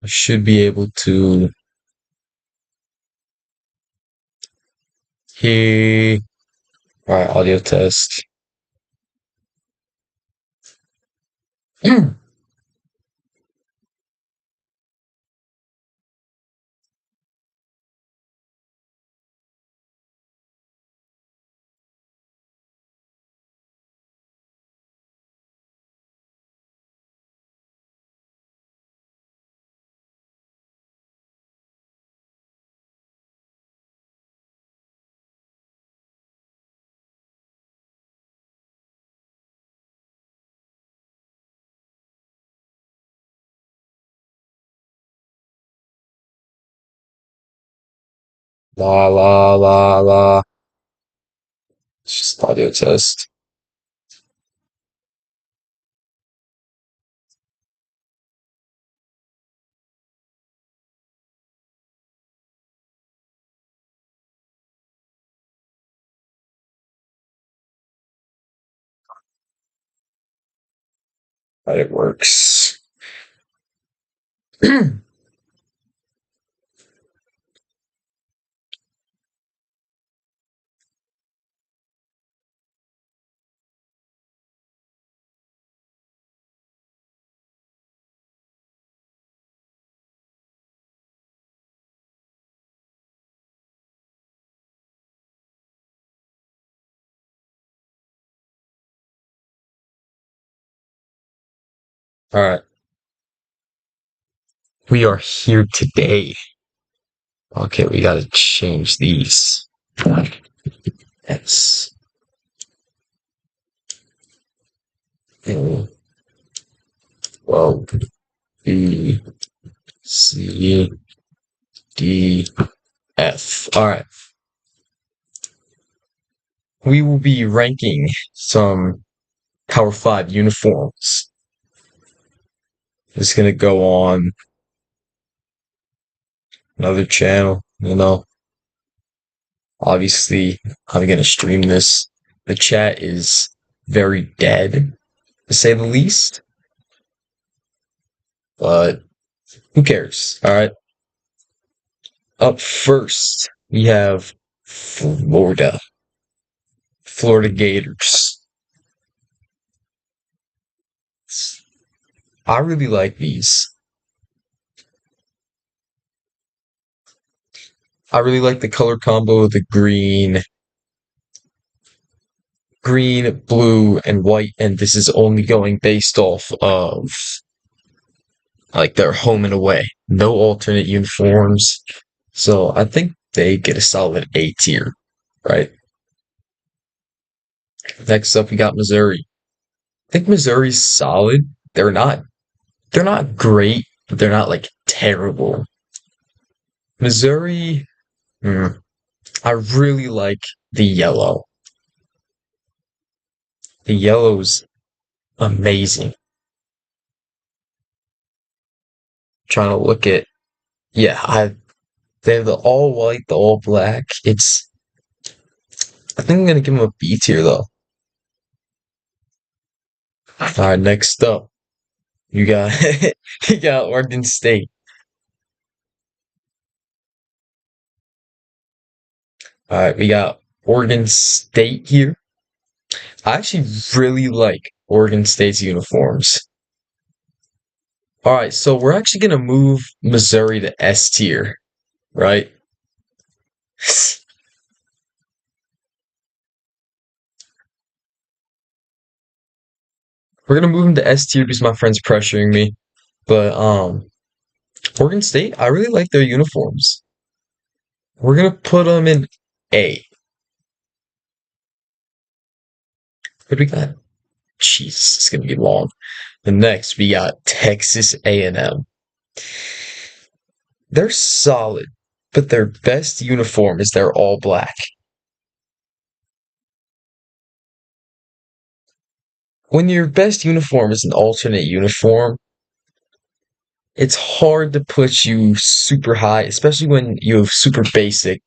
I should be able to hear. All right, audio test. All la la la la. It's just audio test. But it works. All right, we are here today. Okay, we gotta change these. S A well B C D F. All right, we will be ranking some Power 5 uniforms. It's gonna go on another channel. Obviously, I'm gonna stream this. The chat is very dead, to say the least, but who cares? All right. Up first, we have Florida. Florida Gators. I really like these. I really like the color combo of the green, blue, and white, and this is only going based off of like their home and away. No alternate uniforms. So I think they get a solid A tier, right? Next up we got Missouri. I think Missouri's solid. They're not they're not great, but they're not like terrible. Missouri, hmm, I really like the yellow. The yellow's amazing. Trying to look at yeah, they have the all white, the all black. I think I'm gonna give them a B tier though. All right, next up, you got you got Oregon State. All right, we got Oregon State here. I actually really like Oregon State's uniforms. All right, so we're actually gonna move Missouri to S tier, right? We're gonna move him to S tier because my friend's pressuring me. But Oregon State, I really like their uniforms. We're gonna put them in A. What do we got? Jeez, it's gonna be long. The next we got Texas A&M. They're solid, but their best uniform is their all black. When your best uniform is an alternate uniform, it's hard to put you super high, especially when you have super basic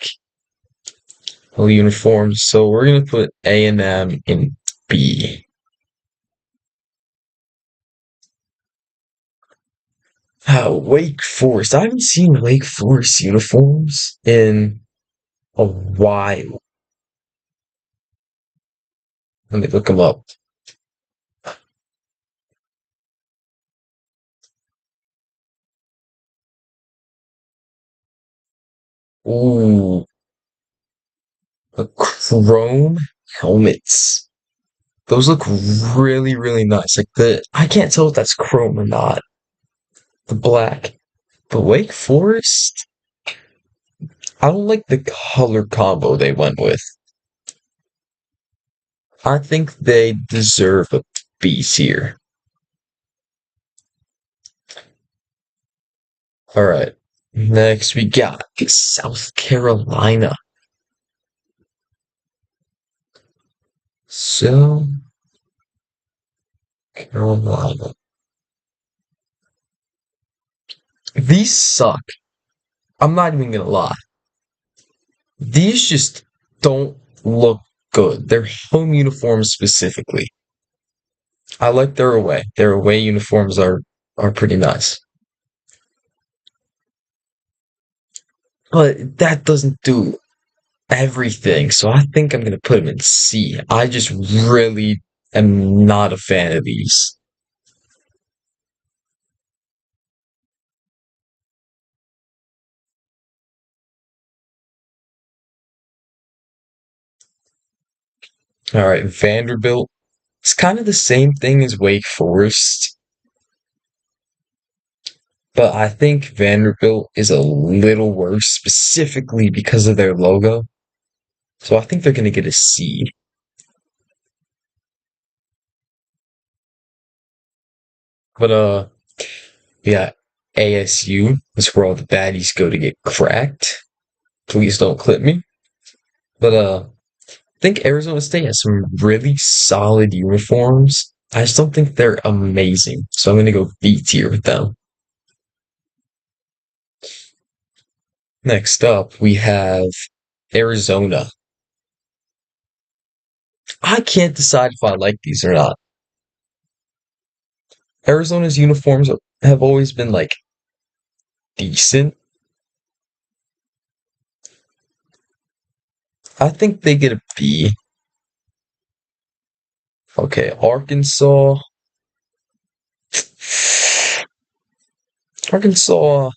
uniforms. So we're gonna put A&M in B. Wake Forest. I haven't seen Wake Forest uniforms in a while. Let me look them up. Ooh, the chrome helmets. Those look really, really nice. Like I can't tell if that's chrome or not. The black. But Wake Forest, I don't like the color combo they went with. I think they deserve a B tier. All right. Next, we got South Carolina. South Carolina. These suck. I'm not even gonna lie. These just don't look good. Their home uniforms specifically. I like their away. Their away uniforms are pretty nice. But that doesn't do everything. So I think I'm gonna put them in C. I just really am not a fan of these. All right, Vanderbilt. It's kind of the same thing as Wake Forest, but I think Vanderbilt is a little worse specifically because of their logo. So I think they're gonna get a C. But yeah, ASU is where all the baddies go to get cracked. Please don't clip me. But I think Arizona State has some really solid uniforms. I just don't think they're amazing. So I'm gonna go B tier with them. Next up, we have Arizona. I can't decide if I like these or not. Arizona's uniforms have always been like decent. I think they get a B. Okay, Arkansas. Arkansas,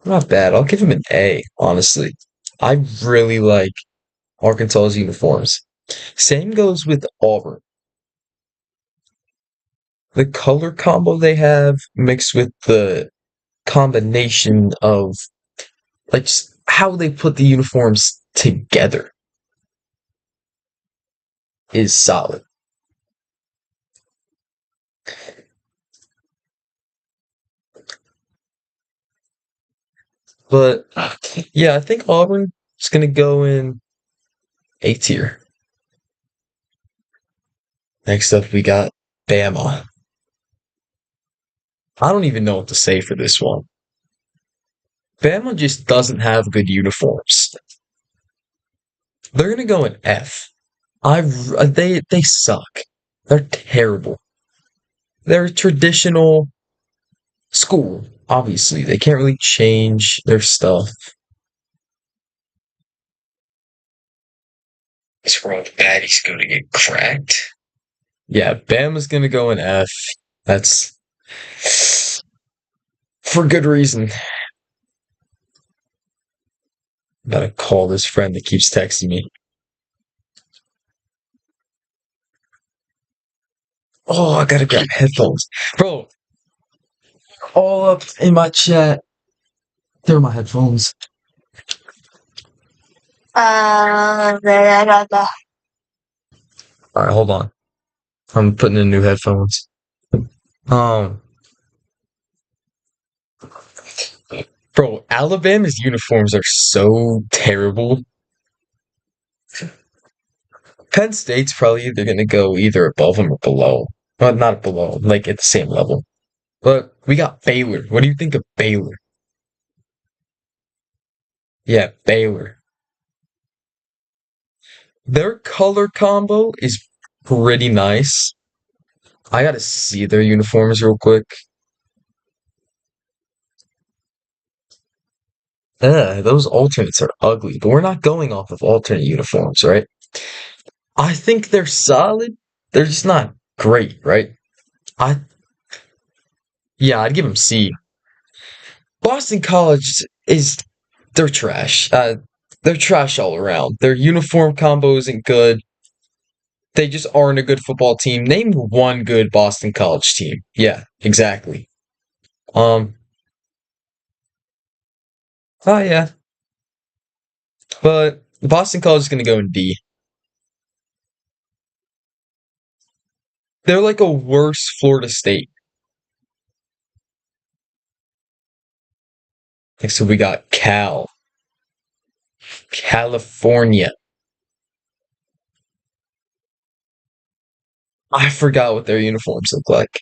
not bad. I'll give them an A, honestly. I really like Arkansas's uniforms. Same goes with Auburn. The color combo they have mixed with the combination of like just how they put the uniforms together is solid. But yeah, I think Auburn is gonna go in A tier. Next up, we got Bama. I don't even know what to say for this one. Bama just doesn't have good uniforms. They're gonna go in F. They suck. They're terrible. They're traditional school. Obviously, they can't really change their stuff. It's where all the baddies go to get cracked. Yeah, Bama's gonna go in F. That's for good reason. Gotta call this friend that keeps texting me. Oh, I gotta grab headphones. Bro, all up in my chat. There are my headphones. Blah, blah, blah. Alright, hold on. I'm putting in new headphones. Um, bro, Alabama's uniforms are so terrible. Penn State's probably either gonna go either above them or below. Well, not below, like at the same level. But we got Baylor. What do you think of Baylor? Yeah, Baylor. Their color combo is pretty nice. I gotta see their uniforms real quick. Those alternates are ugly, but we're not going off of alternate uniforms, right? I think they're solid. They're just not great, right? I Yeah, I'd give them C. Boston College is they're trash. They're trash all around. Their uniform combo isn't good. They just aren't a good football team. Name one good Boston College team. Yeah, exactly. Um, oh yeah, but Boston College is gonna go in D. They're like a worse Florida State. Next up, we got California. I forgot what their uniforms look like.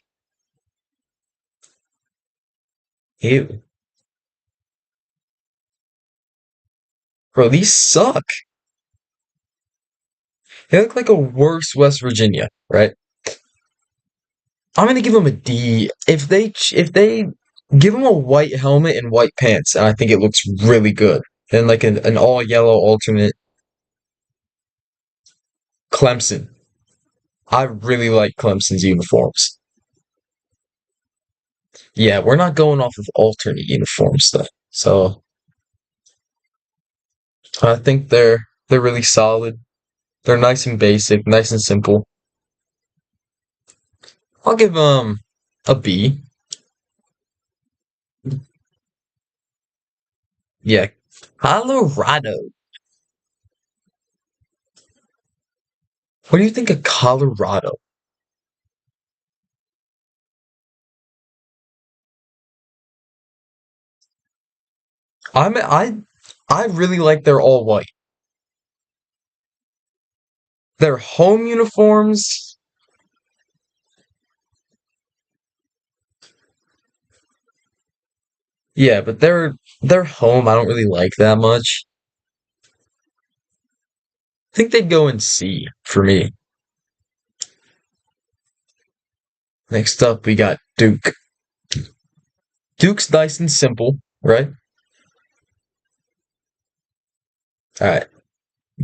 Ew. Bro, these suck. They look like a worse West Virginia, right? I'm gonna give them a D. If they give them a white helmet and white pants, and I think it looks really good. And like an all yellow alternate Clemson. I really like Clemson's uniforms. Yeah, we're not going off of alternate uniforms though. So I think they're really solid. They're nice and basic, nice and simple. I'll give them a B. Yeah, Colorado. What do you think of Colorado? I'm I really like their all white. Their home uniforms, yeah, but their home I don't really like that much. I think they'd go in C for me. Next up, we got Duke. Duke's nice and simple, right? All right.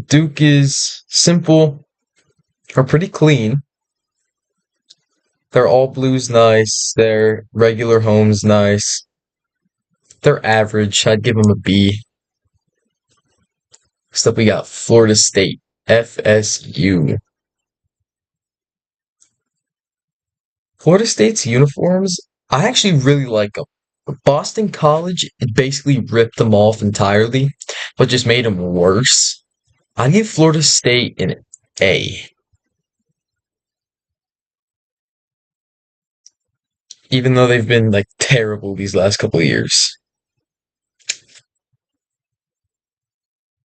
Duke is simple or pretty clean. Their all blues nice. Their regular home's nice. They're average. I'd give them a B. Next up, we got Florida State. FSU. Florida State's uniforms, I actually really like them. Boston College basically ripped them off entirely, but just made them worse. I give Florida State an A, even though they've been like terrible these last couple of years.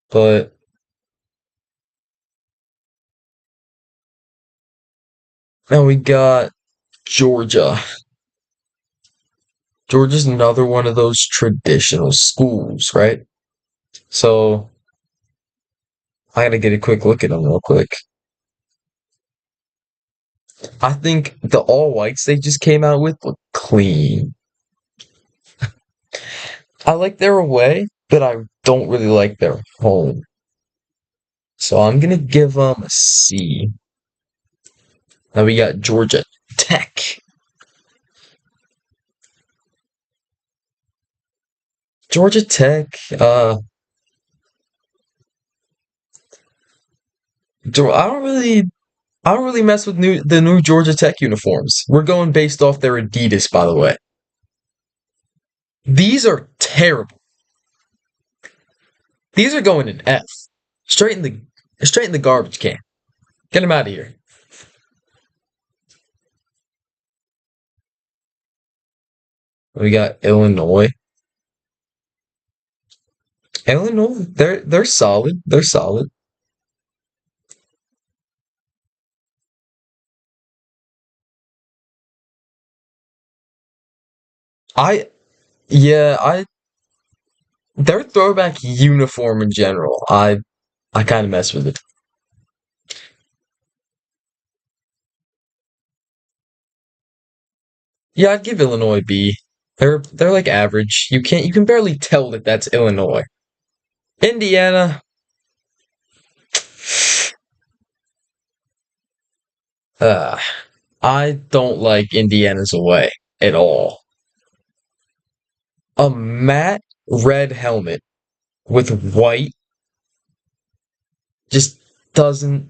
But now we got Georgia. Georgia's another one of those traditional schools, right? So I gotta get a quick look at them real quick. I think the all whites they just came out with look clean. I like their away, but I don't really like their home. So I'm gonna give them a C. Now we got Georgia Tech. Georgia Tech, I don't really I don't really mess with the new Georgia Tech uniforms. We're going based off their Adidas, by the way. These are terrible. These are going in F. Straight in the garbage can. Get them out of here. We got Illinois. Illinois, they're solid. They're solid. I yeah, I their throwback uniform in general. I kind of mess with it. Yeah, I'd give Illinois B. They're like average. You can barely tell that that's Illinois. Indiana, uh, I don't like Indiana's away at all. A matte red helmet with white just doesn't.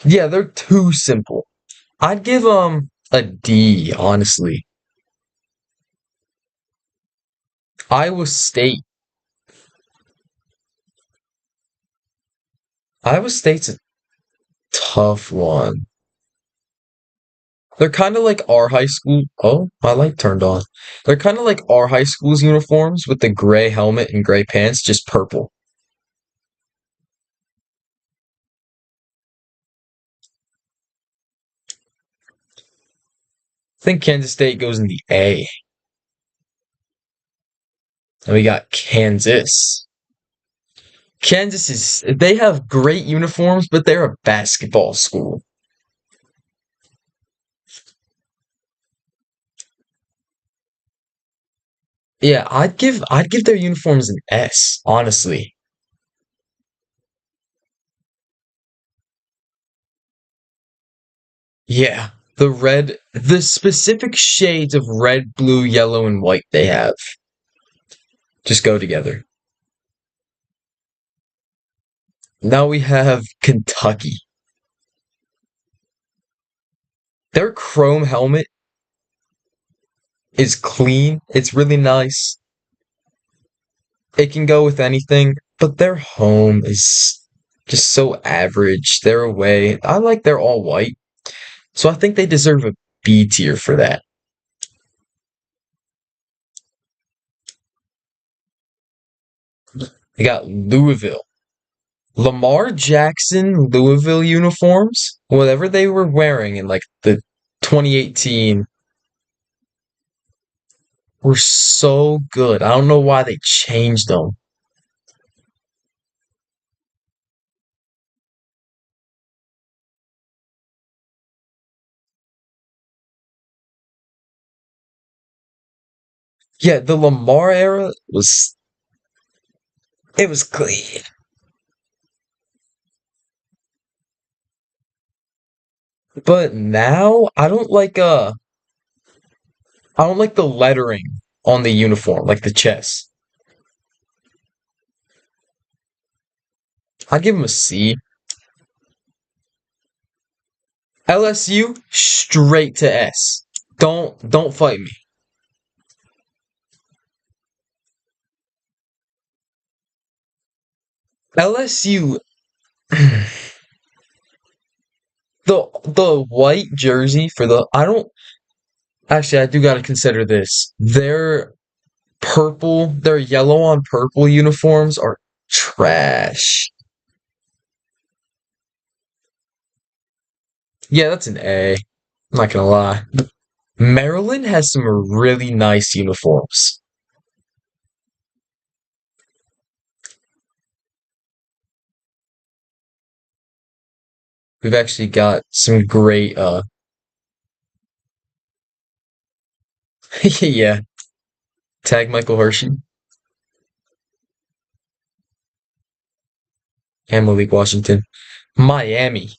Yeah, they're too simple. I'd give them a D, honestly. Iowa State. Iowa State's a tough one. They're kind of like our high school. Oh, my light turned on. They're kind of like our high school's uniforms with the gray helmet and gray pants, just purple. I think Kansas State goes in the A. And we got Kansas. Kansas is, they have great uniforms, but they're a basketball school. Yeah, I'd give their uniforms an S, honestly. Yeah, the specific shades of red, blue, yellow, and white they have just go together. Now we have Kentucky. Their chrome helmet is clean. It's really nice. It can go with anything, but their home is just so average. Their away, I like their all white, so I think they deserve a B tier for that. They got Louisville. Lamar Jackson Louisville uniforms, whatever they were wearing in like the 2018 were so good. I don't know why they changed them. Yeah, the Lamar era was it was clean. But now I don't like the lettering on the uniform, like the chest. I'd give him a C. LSU straight to S. Don't fight me. LSU the white jersey for the I don't actually I do gotta consider this. Their yellow on purple uniforms are trash. Yeah, that's an A. I'm not gonna lie. Maryland has some really nice uniforms. We've actually got some great yeah. Tag Michael Hershey and Malik Washington. Miami.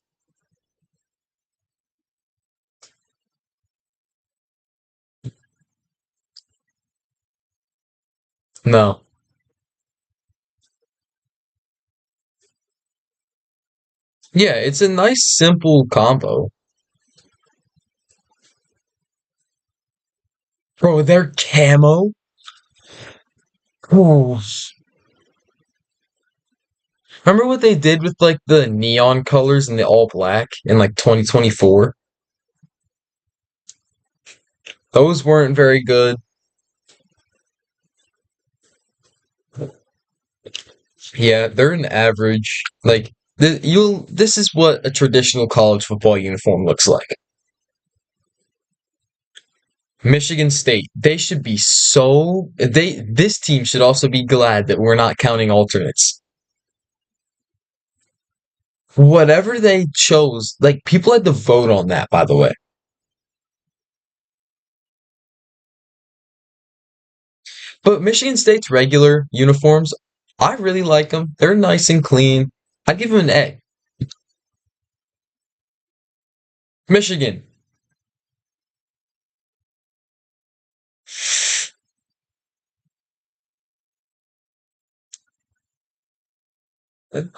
No. Yeah, it's a nice simple combo. Bro, their camo. Ooh. Remember what they did with like the neon colors and the all black in like 2024? Those weren't very good. Yeah, they're an average. Like this is what a traditional college football uniform looks like. Michigan State, they should be so they this team should also be glad that we're not counting alternates. Whatever they chose, like people had to vote on that, by the way. But Michigan State's regular uniforms, I really like them. They're nice and clean. I'd give them an A. Michigan.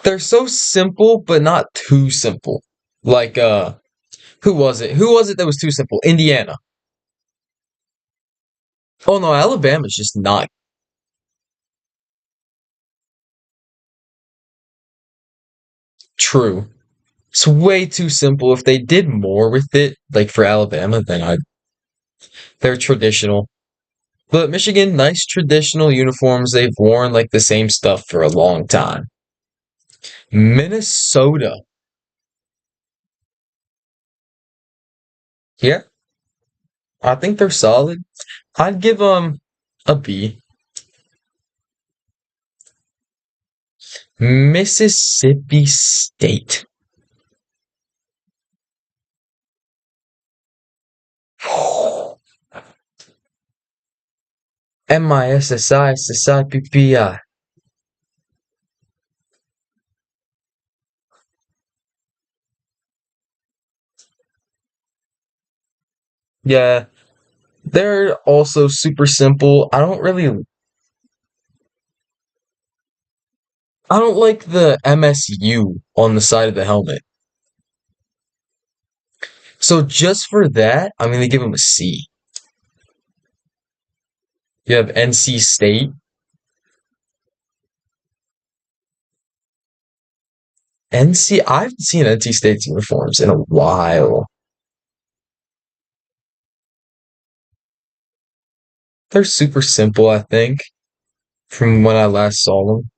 They're so simple, but not too simple. Like, who was it? Who was it that was too simple? Indiana. Oh no, Alabama's just not true. It's way too simple. If they did more with it, like for Alabama, then they're traditional. But Michigan, nice traditional uniforms. They've worn like the same stuff for a long time. Minnesota. Yeah, I think they're solid. I'd give them a B. Mississippi State. Mississippi. Yeah, they're also super simple. I don't like the MSU on the side of the helmet. So just for that, I'm gonna give them a C. You have NC State. I haven't seen NC State's uniforms in a while. They're super simple, I think, from when I last saw them.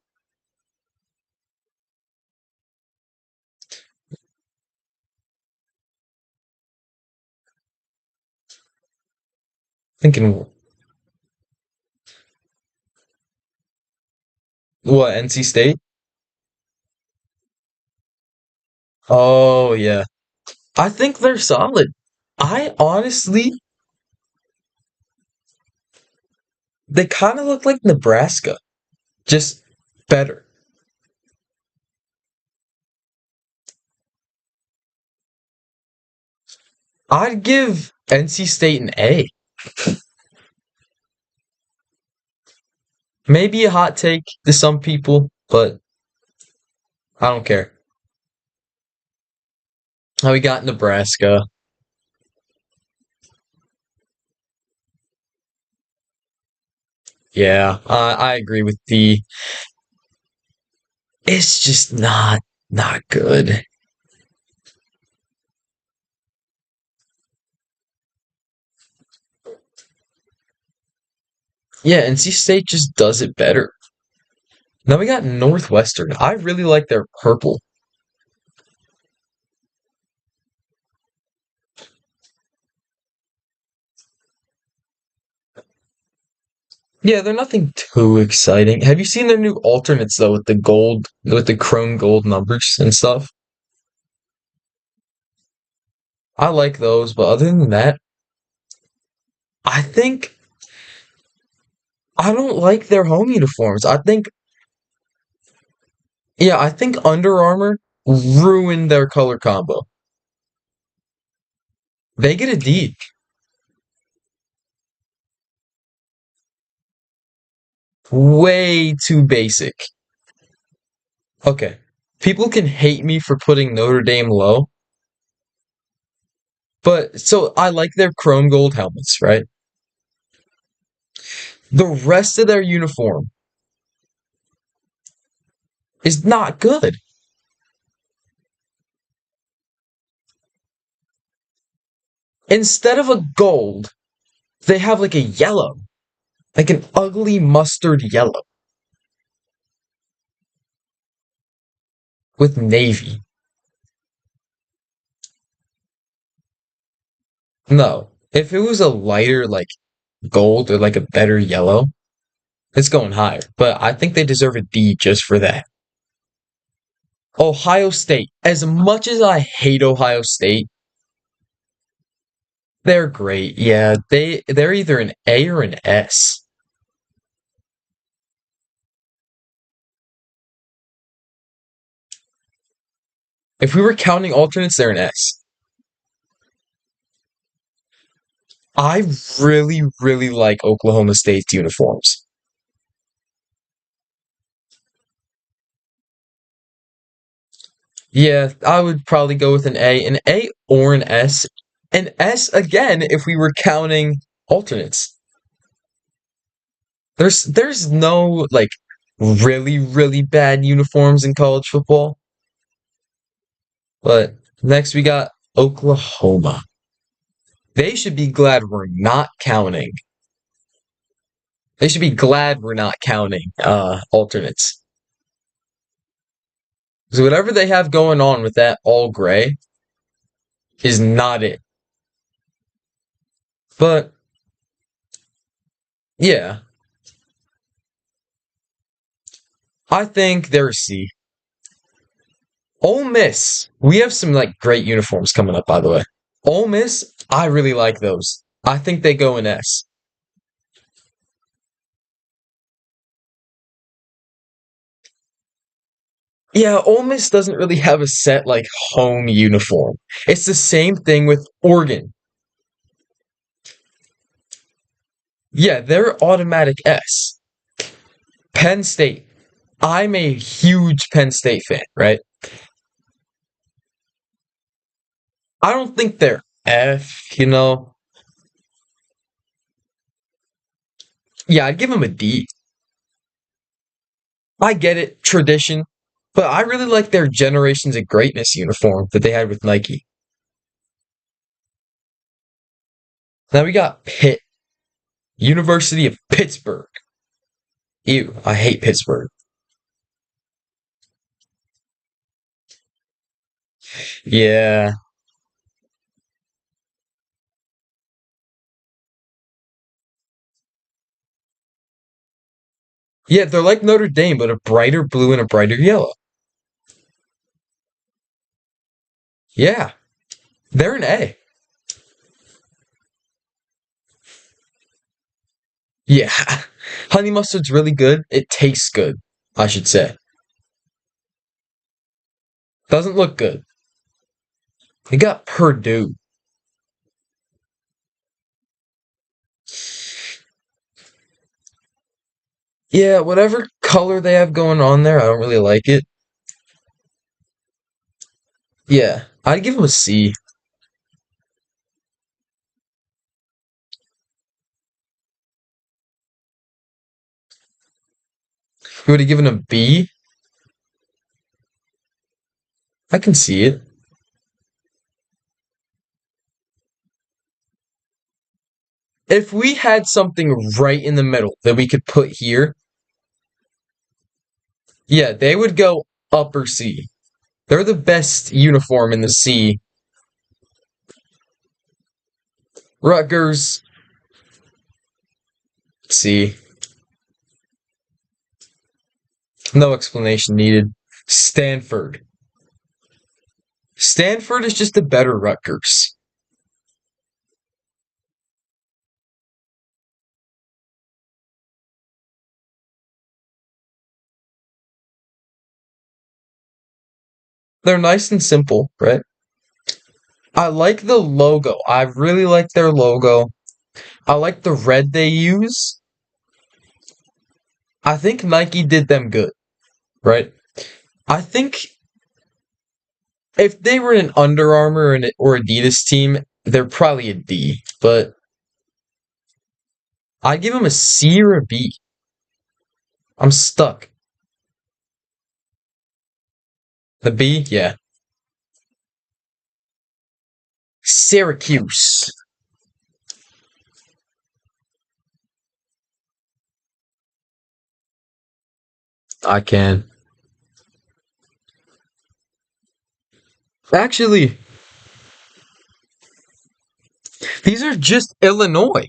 Thinking, what, NC State? Oh, yeah. I think they're solid. I honestly, they kind of look like Nebraska, just better. I'd give NC State an A. Maybe a hot take to some people, but I don't care. How we got Nebraska. Yeah, I agree with the. It's just not good. Yeah, NC State just does it better. Now we got Northwestern. I really like their purple. Yeah, they're nothing too exciting. Have you seen their new alternates though with the gold, with the chrome gold numbers and stuff? I like those, but other than that, I think I don't like their home uniforms. I think Under Armour ruined their color combo. They get a D. Way too basic. Okay. People can hate me for putting Notre Dame low, but so I like their chrome gold helmets, right? The rest of their uniform is not good. Instead of a gold, they have like a yellow, like an ugly mustard yellow with navy. No. If it was a lighter like gold or like a better yellow, it's going higher. But I think they deserve a D just for that. Ohio State. As much as I hate Ohio State, they're great. Yeah, they're either an A or an S. If we were counting alternates, they're an S. I really, really like Oklahoma State's uniforms. Yeah, I would probably go with an A or an S. An S again if we were counting alternates. There's no like really, really bad uniforms in college football. But next we got Oklahoma. They should be glad we're not counting. They should be glad we're not counting alternates. Because whatever they have going on with that all gray is not it. But yeah, I think they're a C. Ole Miss. We have some like great uniforms coming up, by the way. Ole Miss, I really like those. I think they go in S. Yeah, Ole Miss doesn't really have a set like home uniform. It's the same thing with Oregon. Yeah, they're automatic S. Penn State. I'm a huge Penn State fan, right? I don't think they're F. Yeah, I'd give them a D. I get it, tradition, but I really like their Generations of Greatness uniform that they had with Nike. Now we got Pitt, University of Pittsburgh. Ew, I hate Pittsburgh. Yeah. Yeah, they're like Notre Dame, but a brighter blue and a brighter yellow. Yeah, they're an A. Yeah. Honey mustard's really good. It tastes good, I should say. Doesn't look good. They got Purdue. Yeah, whatever color they have going on there, I don't really like it. Yeah, I'd give them a C. If we would have given a B, I can see it. If we had something right in the middle that we could put here, yeah, they would go upper C. They're the best uniform in the C. Rutgers, C. No explanation needed. Stanford. Stanford is just a better Rutgers. They're nice and simple, right? I like the logo. I really like their logo. I like the red they use. I think Nike did them good, right? I think if they were an Under Armour or Adidas team, they're probably a D, but I'd give them a C or a B. I'm stuck. The B, yeah. Syracuse. I can. Actually, these are just Illinois.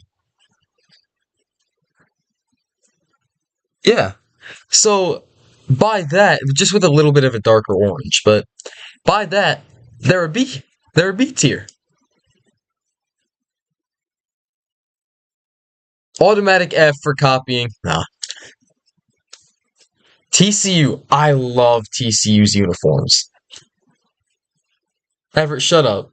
Yeah. So by that, just with a little bit of a darker orange, but by that, they're a B. They're a B tier. Automatic F for copying. Nah. TCU. I love TCU's uniforms. Everett, shut up.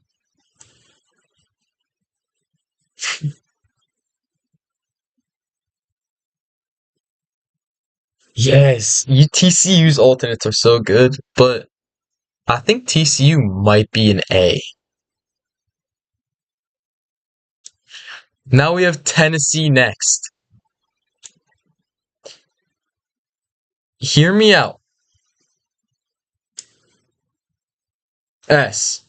Yes, TCU's alternates are so good, but I think TCU might be an A. Now we have Tennessee next. Hear me out. S.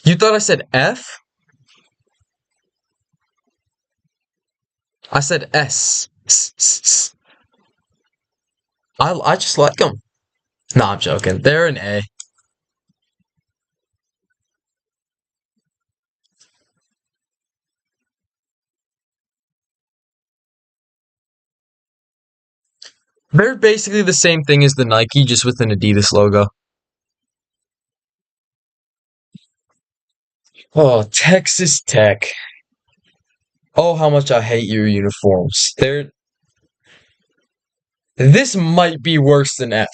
You thought I said F? I said S. I just like them. Nah, I'm joking. They're an A. They're basically the same thing as the Nike, just with an Adidas logo. Oh, Texas Tech. Oh, how much I hate your uniforms. This might be worse than F.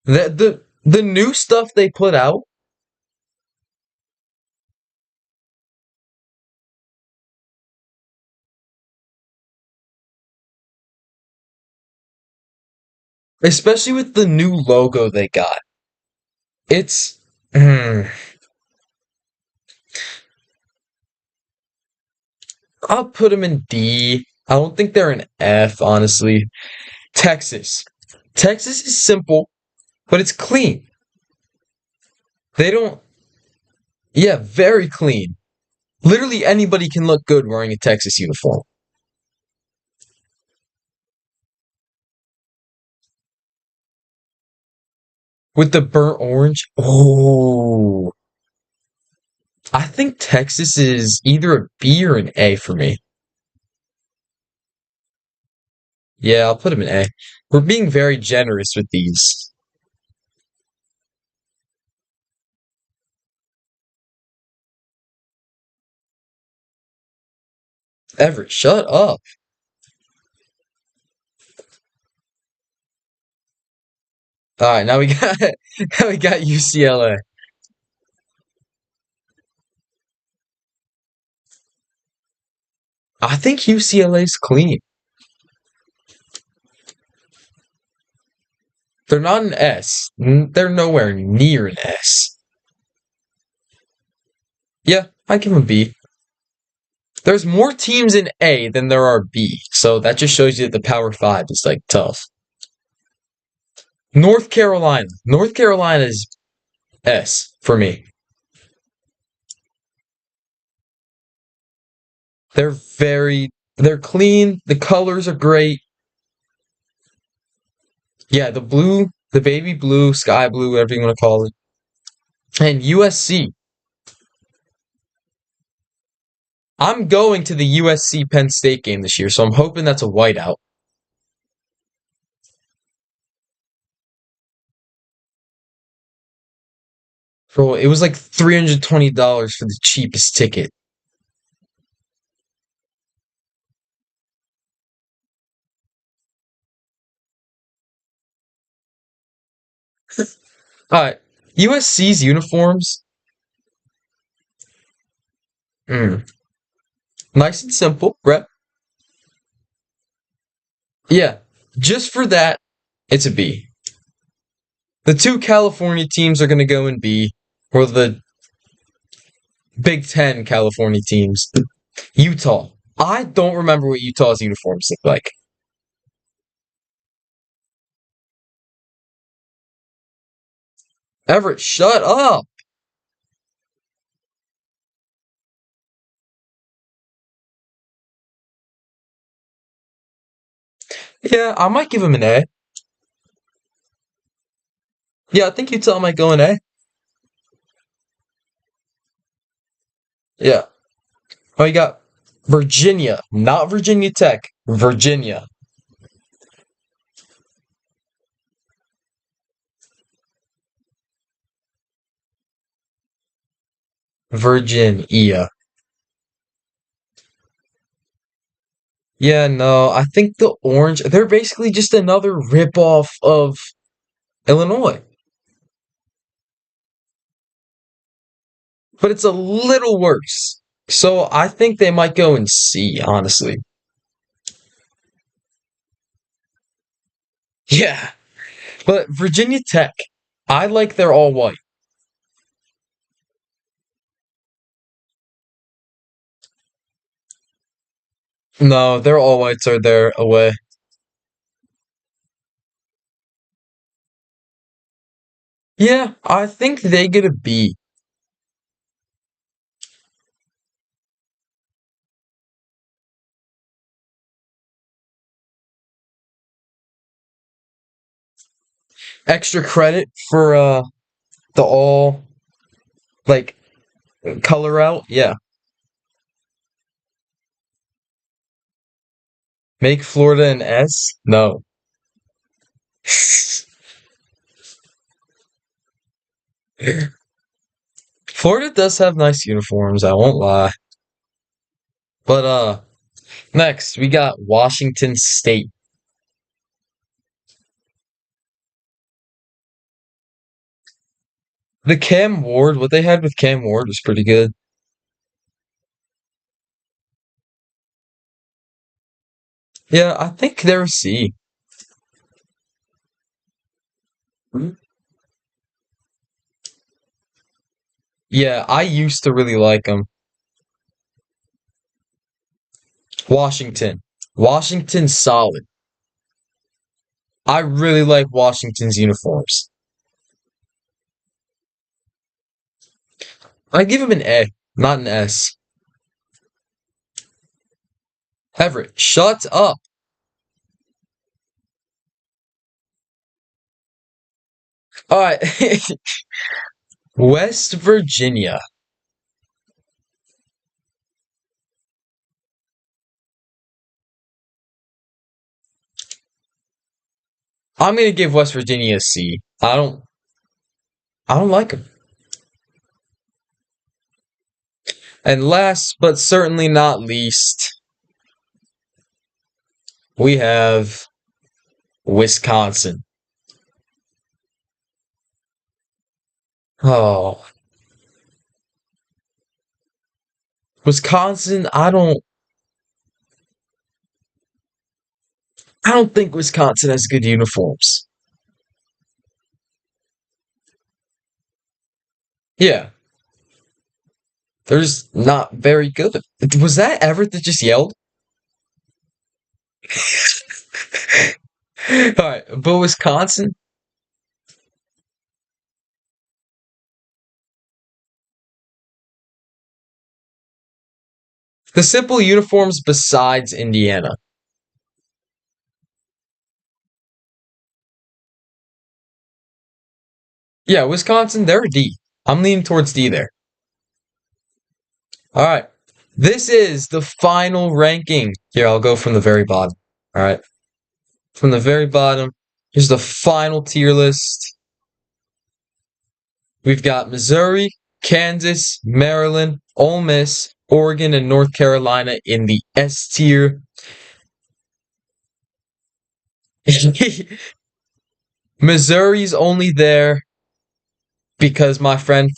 The new stuff they put out, especially with the new logo they got. It's hmm, I'll put them in D. I don't think they're an F, honestly. Texas. Texas is simple, but it's clean. They don't, yeah, very clean. Literally anybody can look good wearing a Texas uniform. With the burnt orange, oh, I think Texas is either a B or an A for me. Yeah, I'll put them in A. We're being very generous with these. Everett, shut up. All right, now we got now we got UCLA. I think UCLA's clean. They're not an S. They're nowhere near an S. Yeah, I give them B. There's more teams in A than there are B, so that just shows you that the Power Five is like tough. North Carolina. North Carolina is S for me. They're clean. The colors are great. Yeah, the blue, the baby blue, sky blue, whatever you want to call it. And USC. I'm going to the USC Penn State game this year, so I'm hoping that's a whiteout. Bro, it was like $320 for the cheapest ticket. Alright, USC's uniforms, mm, nice and simple, right? Yeah, just for that, it's a B. The two California teams are going to go in B, or the Big Ten California teams. Utah. I don't remember what Utah's uniforms look like. Everett, shut up. Yeah, I might give him an A. Yeah, I think Utah might go an A. Yeah. Oh, you got Virginia, not Virginia Tech. Virginia. Virginia. Yeah, no, I think the orange, they're basically just another ripoff of Illinois. But it's a little worse. So I think they might go in C, honestly. Yeah. But Virginia Tech, I like their all white. No, their all whites are there away. Yeah, I think they get a B. Extra credit for the all like color out. Yeah. Make Florida an S? No. Florida does have nice uniforms, I won't lie. But next we got Washington State. The Cam Ward, what they had with Cam Ward was pretty good. Yeah, I think they're a C. Yeah, I used to really like them. Washington. Washington's solid. I really like Washington's uniforms. I give him an A, not an S. Everett, shut up. All right. West Virginia. I'm gonna give West Virginia a C. I don't like them. And last but certainly not least, we have Wisconsin. Oh, Wisconsin, I don't think Wisconsin has good uniforms. Yeah, they're just not very good. Was that Everett that just yelled? All right, but Wisconsin, the simple uniforms besides Indiana. Yeah, Wisconsin, they're a D. I'm leaning towards D there. All right. This is the final ranking. Here, I'll go from the very bottom. All right. From the very bottom, here's the final tier list. We've got Missouri, Kansas, Maryland, Ole Miss, Oregon, and North Carolina in the S tier. Missouri's only there because my friend,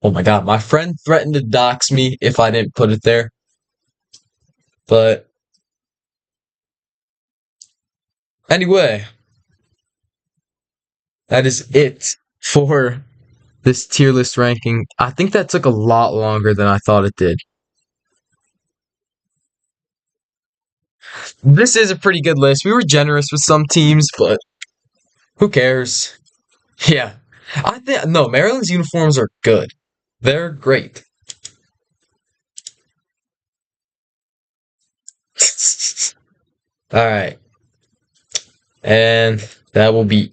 oh my God, my friend threatened to dox me if I didn't put it there. But anyway, that is it for this tier list ranking. I think that took a lot longer than I thought it did. This is a pretty good list. We were generous with some teams, but who cares? Yeah. I think no, Maryland's uniforms are good. They're great. All right. And that will be it.